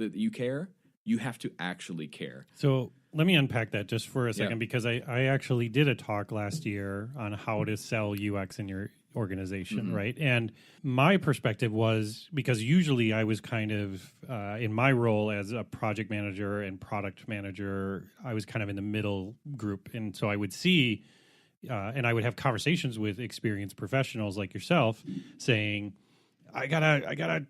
that you care, you have to actually care. So let me unpack that just for a second, because I actually did a talk last year on how to sell UX in your organization, right? And my perspective was, because usually I was kind of, in my role as a project manager and product manager, I was kind of in the middle group. And so I would see, and I would have conversations with experienced professionals like yourself saying, I gotta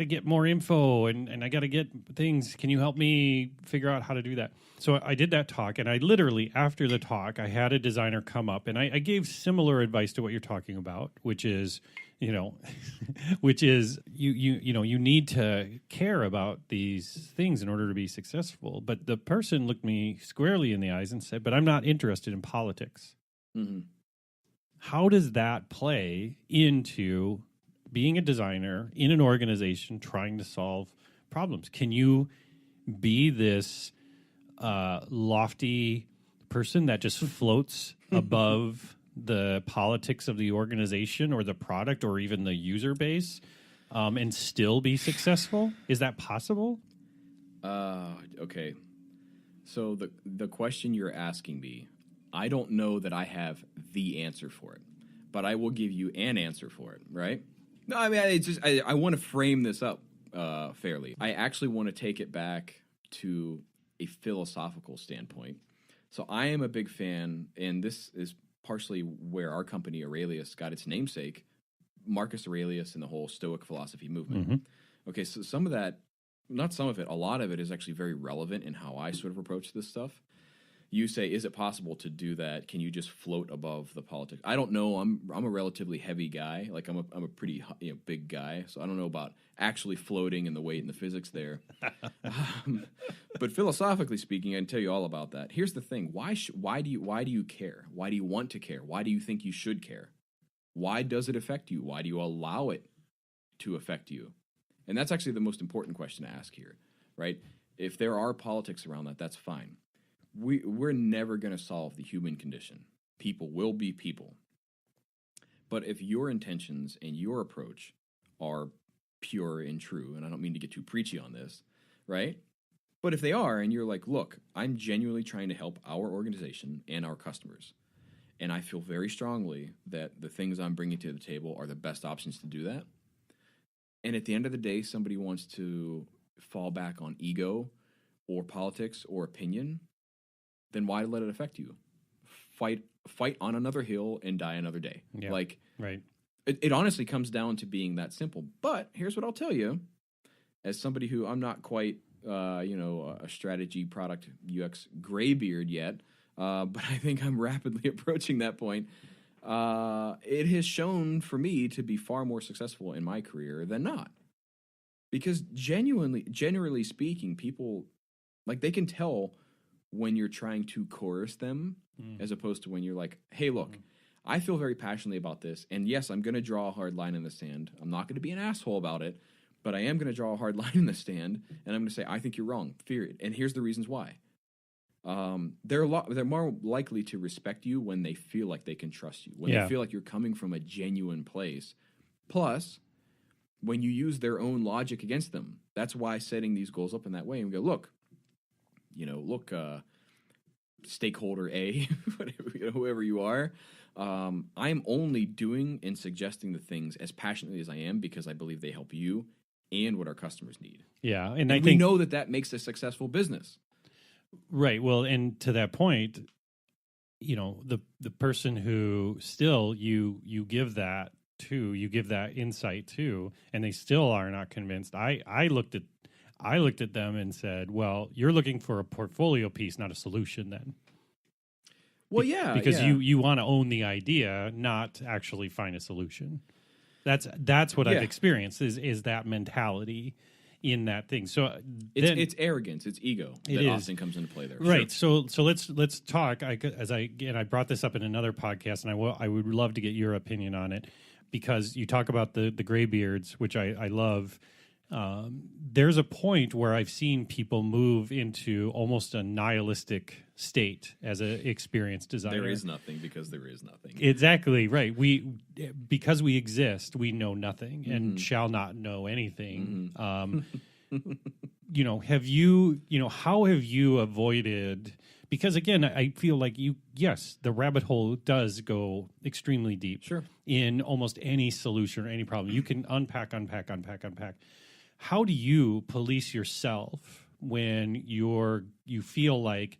get more info and I gotta get things. Can you help me figure out how to do that? So I did that talk, and I literally, after the talk, I had a designer come up, and I gave similar advice to what you're talking about, which is, you need to care about these things in order to be successful. But the person looked me squarely in the eyes and said, "But I'm not interested in politics." Mm-hmm. How does that play into being a designer in an organization trying to solve problems? Can you be this lofty person that just floats above the politics of the organization or the product or even the user base and still be successful? Is that possible? Okay. So the question you're asking me, I don't know that I have the answer for it, but I will give you an answer for it, right? No, I mean, it's just I want to frame this up fairly. I actually want to take it back to a philosophical standpoint. So I am a big fan, and this is partially where our company Aurelius got its namesake, Marcus Aurelius and the whole Stoic philosophy movement. Mm-hmm. Okay, so some of that, not some of it, a lot of it is actually very relevant in how I sort of approach this stuff. You say, is it possible to do that? Can you just float above the politics? I don't know. I'm a relatively heavy guy. Like I'm a pretty big guy, so I don't know about actually floating and the weight and the physics there. But philosophically speaking, I can tell you all about that. Here's the thing: why do you care? Why do you want to care? Why do you think you should care? Why does it affect you? Why do you allow it to affect you? And that's actually the most important question to ask here, right? If there are politics around that, that's fine. We're never going to solve the human condition. People will be people. But if your intentions and your approach are pure and true, and I don't mean to get too preachy on this, right? But if they are, and you're like, look, I'm genuinely trying to help our organization and our customers, and I feel very strongly that the things I'm bringing to the table are the best options to do that. And at the end of the day, somebody wants to fall back on ego or politics or opinion, then why let it affect you? Fight on another hill and die another day. Yeah, like, right. It honestly comes down to being that simple. But here's what I'll tell you. As somebody who, I'm not quite, a strategy, product, UX graybeard yet, but I think I'm rapidly approaching that point. It has shown for me to be far more successful in my career than not. Because generally speaking, people, like, they can tell when you're trying to coerce them, as opposed to when you're like, hey, look, I feel very passionately about this, and yes, I'm going to draw a hard line in the sand. I'm not going to be an asshole about it, but I am going to draw a hard line in the sand, and I'm going to say, I think you're wrong, period. And here's the reasons why. They're more likely to respect you when they feel like they can trust you, when they feel like you're coming from a genuine place. Plus, when you use their own logic against them. That's why setting these goals up in that way and go, look, stakeholder A, whoever you are, I'm only doing and suggesting the things as passionately as I am because I believe they help you and what our customers need. Yeah, and I think we know that makes a successful business. Right. Well, and to that point, the person who still you give that insight to, and they still are not convinced. I looked at them and said, well, you're looking for a portfolio piece, not a solution then. Well, yeah. Because you want to own the idea, not actually find a solution. That's what I've experienced is that mentality in that thing. So it's arrogance, it's ego that often comes into play there. Right. Sure. So let's talk. I brought this up in another podcast, and I would love to get your opinion on it, because you talk about the Greybeards, which I love. There's a point where I've seen people move into almost a nihilistic state as an experienced designer. There is nothing because there is nothing. Exactly right. Because we exist, we know nothing and shall not know anything. how have you avoided, because again, I feel like yes, the rabbit hole does go extremely deep. Sure. In almost any solution or any problem. You can unpack. How do you police yourself when you feel like,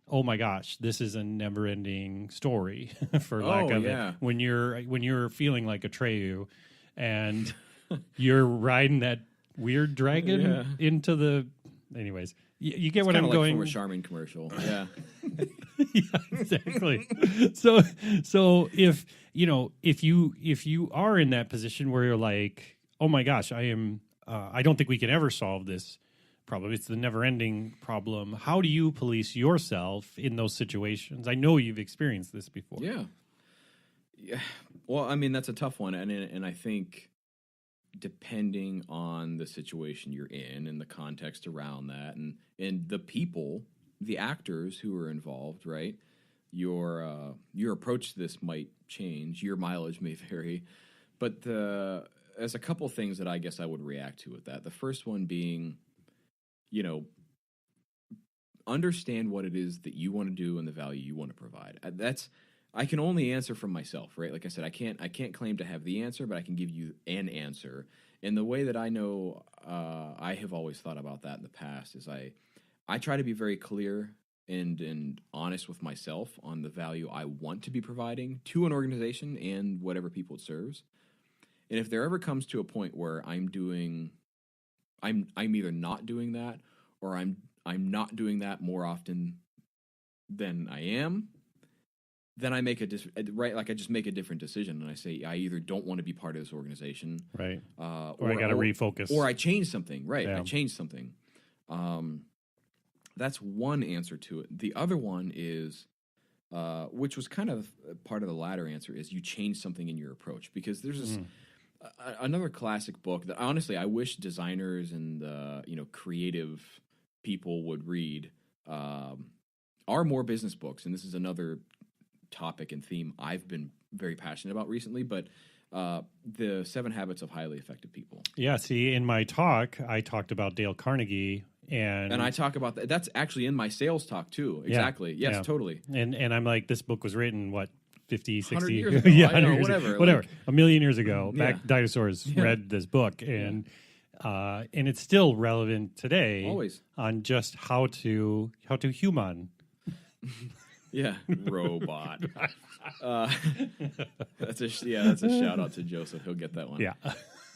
oh my gosh, this is a never-ending story, for lack of it. When you're feeling like Atreyu, and you're riding that weird dragon into the. Anyways, you get what I'm like going. From a Charmin commercial, yeah. Yeah, exactly. So if you are in that position where you're like, oh my gosh, I don't think we can ever solve this problem. It's the never-ending problem. How do you police yourself in those situations? I know you've experienced this before. Yeah. Well, I mean, that's a tough one, and I think depending on the situation you're in and the context around that, and the people, the actors who are involved, right? Your approach to this might change. Your mileage may vary, but there's a couple things that I guess I would react to with that. The first one being, understand what it is that you want to do and the value you want to provide. I can only answer for myself, right? Like I said, I can't claim to have the answer, but I can give you an answer. And the way that I know I have always thought about that in the past is I try to be very clear and honest with myself on the value I want to be providing to an organization and whatever people it serves. And if there ever comes to a point where I'm either not doing that, or I'm not doing that more often than I am, then I make I just make a different decision, and I say I either don't want to be part of this organization, right, or I got to refocus, or I change something, right? Yeah. I change something. That's one answer to it. The other one is, which was kind of part of the latter answer, is you change something in your approach, because there's this another classic book that honestly I wish designers and creative people would read, are more business books, and this is another topic and theme I've been very passionate about recently, but the 7 Habits of Highly Effective People. Yeah, see, in my talk, I talked about Dale Carnegie, and I talk about that. That's actually in my sales talk too. Exactly. Yeah, yes, totally. And I'm like, this book was written, what, 50, 60 years ago? yeah, I know, whatever. Like, a million years ago. Back dinosaurs read this book, and it's still relevant today. Always. On just how to human. Yeah, robot. That's a shout out to Joseph. He'll get that one. Yeah.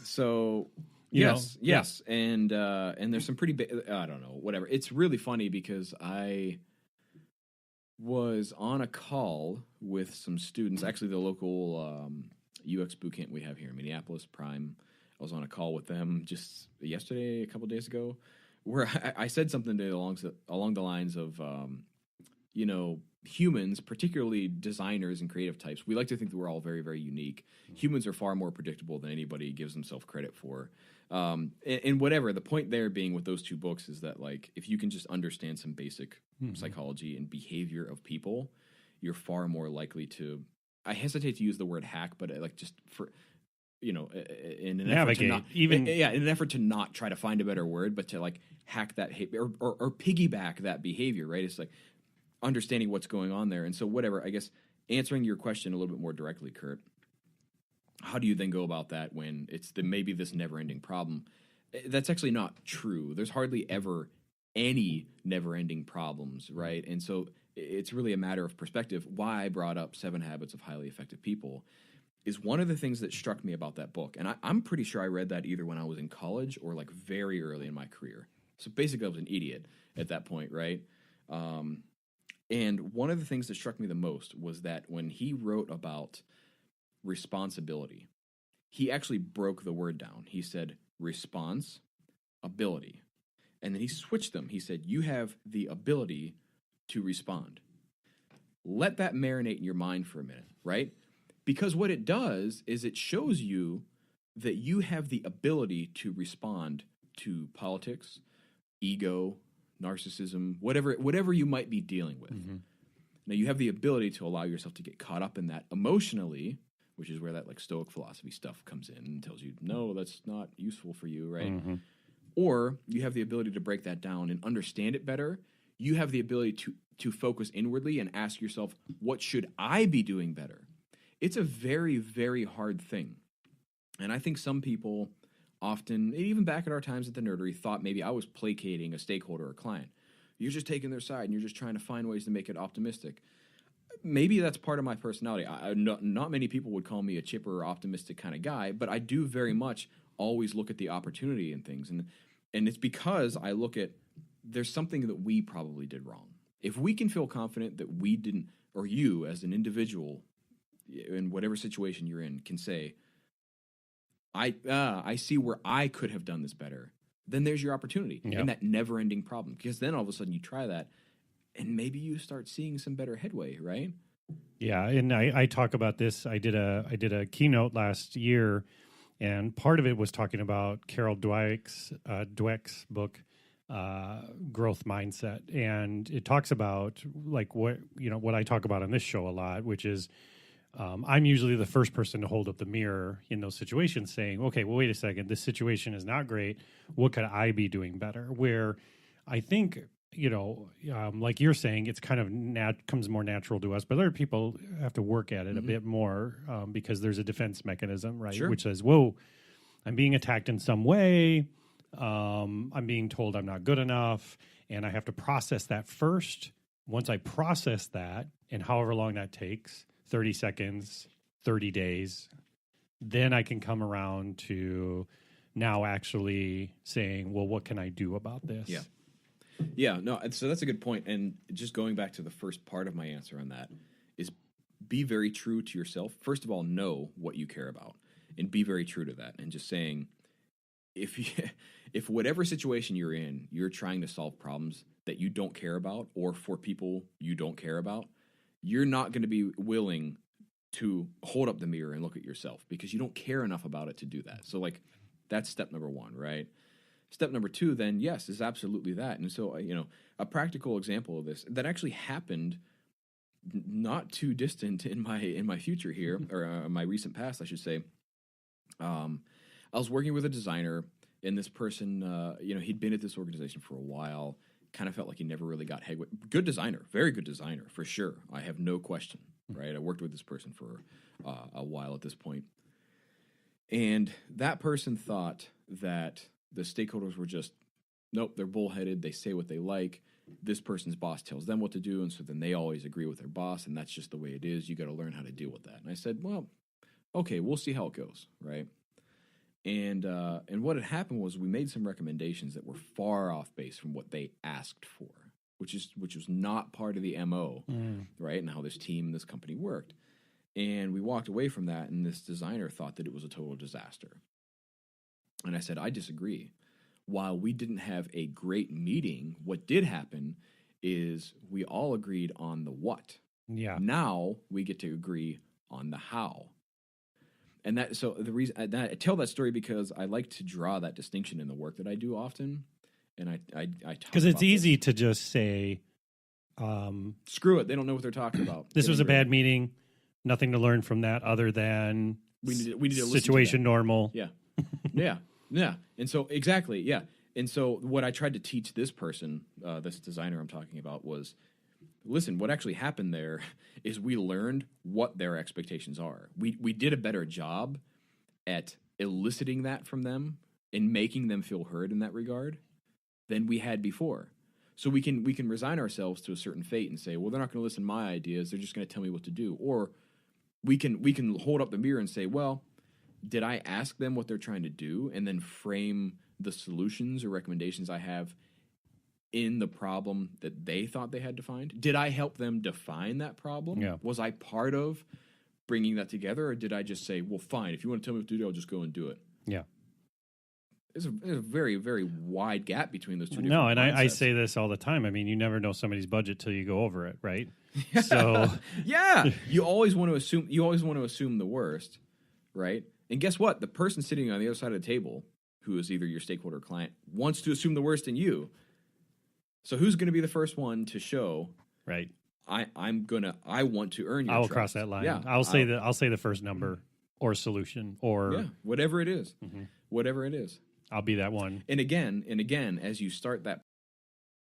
So yes, and there's some pretty I don't know, whatever. It's really funny because I was on a call with some students, actually the local UX boot camp we have here in Minneapolis, Prime. I was on a call with them just yesterday, a couple days ago, where I said something along the lines of, humans, particularly designers and creative types, we like to think that we're all very, very unique. Humans are far more predictable than anybody gives themselves credit for. And whatever, the point there being with those two books is that, like, if you can just understand some basic psychology and behavior of people, you're far more likely to, I hesitate to use the word hack, but just for, in an navigate, effort to not, in an effort to not try to find a better word, but to like hack that or piggyback that behavior, right? It's like understanding what's going on there. And so whatever, I guess answering your question a little bit more directly, Kurt, how do you then go about that when it's maybe this never-ending problem? That's actually not true. There's hardly ever any never-ending problems, right? And so it's really a matter of perspective. Why I brought up 7 Habits of Highly Effective People is one of the things that struck me about that book. And I'm pretty sure I read that either when I was in college or like very early in my career. So basically I was an idiot at that point, right? And one of the things that struck me the most was that when he wrote about responsibility, he actually broke the word down. He said response, ability. And then he switched them. He said, you have the ability to respond. Let that marinate in your mind for a minute, right? Because what it does is it shows you that you have the ability to respond to politics, ego, narcissism, whatever you might be dealing with. Mm-hmm. Now, you have the ability to allow yourself to get caught up in that emotionally, which is where that like Stoic philosophy stuff comes in and tells you, no, that's not useful for you, right? Mm-hmm. or you have the ability to break that down and understand it better. You have the ability to focus inwardly and ask yourself, what should I be doing better? It's a very, very hard thing. And I think some people often, even back at our times at the Nerdery, thought maybe I was placating a stakeholder or client. You're just taking their side and you're just trying to find ways to make it optimistic. Maybe that's part of my personality. Not many people would call me a chipper or optimistic kind of guy, but I do very much always look at the opportunity in things. And it's because I look at, there's something that we probably did wrong. If we can feel confident that we didn't, or you as an individual in whatever situation you're in can say, I see where I could have done this better, then there's your opportunity and that never-ending problem. Because then all of a sudden you try that, and maybe you start seeing some better headway, right? Yeah, and I talk about this. I did a keynote last year, and part of it was talking about Carol Dweck's book, Growth Mindset, and it talks about like what I talk about on this show a lot, which is I'm usually the first person to hold up the mirror in those situations, saying, "Okay, well, wait a second, this situation is not great. What could I be doing better?" Where I think, like you're saying, it's kind of comes more natural to us, but other people have to work at it a bit more because there's a defense mechanism, right? Sure. Which says, "Whoa, I'm being attacked in some way. I'm being told I'm not good enough, and I have to process that first. Once I process that, and however long that takes, 30 seconds, 30 days, then I can come around to now actually saying, well, what can I do about this?" Yeah. Yeah, no, so that's a good point. And just going back to the first part of my answer on that is be very true to yourself. First of all, know what you care about and be very true to that. And just saying, if whatever situation you're in, you're trying to solve problems that you don't care about or for people you don't care about, you're not going to be willing to hold up the mirror and look at yourself because you don't care enough about it to do that. So, like, that's step number one, right? Step number two, then, yes, is absolutely that. And so, a practical example of this that actually happened not too distant in my future here, or my recent past, I should say. I was working with a designer, and this person, he'd been at this organization for a while, kind of felt like he never really got headway. Good designer, very good designer, for sure. I have no question, right? I worked with this person for a while at this point. And that person thought that the stakeholders were just, nope, they're bullheaded. They say what they like. This person's boss tells them what to do, and so then they always agree with their boss, and that's just the way it is. You got to learn how to deal with that. And I said, well, okay, we'll see how it goes, right? And what had happened was we made some recommendations that were far off base from what they asked for, which was not part of the MO, right? And how this team, this company worked. And we walked away from that, and this designer thought that it was a total disaster. And I said, I disagree. While we didn't have a great meeting, what did happen is we all agreed on the what. Yeah. Now we get to agree on the how. And so the reason I tell that story because I like to draw that distinction in the work that I do often. And I talk because it's about easy this. to just say, screw it. They don't know what they're talking about. This was a bad meeting. Nothing to learn from that other than we need to situation normal. Yeah. Yeah. And so, exactly, yeah. And so what I tried to teach this person, this designer I'm talking about, was, listen, what actually happened there is we learned what their expectations are. We did a better job at eliciting that from them and making them feel heard in that regard than we had before. So we can resign ourselves to a certain fate and say, well, they're not going to listen to my ideas. They're just going to tell me what to do. Or we can hold up the mirror and say, well, did I ask them what they're trying to do and then frame the solutions or recommendations I have in the problem that they thought they had defined? Did I help them define that problem? Yeah. Was I part of bringing that together, or did I just say, well, fine, if you want to tell me what to do, I'll just go and do it? Yeah. There's a very, very wide gap between those two different No, and mindsets. I say this all the time. I mean, you never know somebody's budget till you go over it, right? So yeah, you always want to assume the worst, right? And guess what? The person sitting on the other side of the table, who is either your stakeholder or client, wants to assume the worst in you. So who's going to be the first one to show? Right. I want to earn your I will trust. cross that line. Yeah, I'll say the first number or solution or whatever it is. Mm-hmm. Whatever it is. I'll be that one. And again, as you start that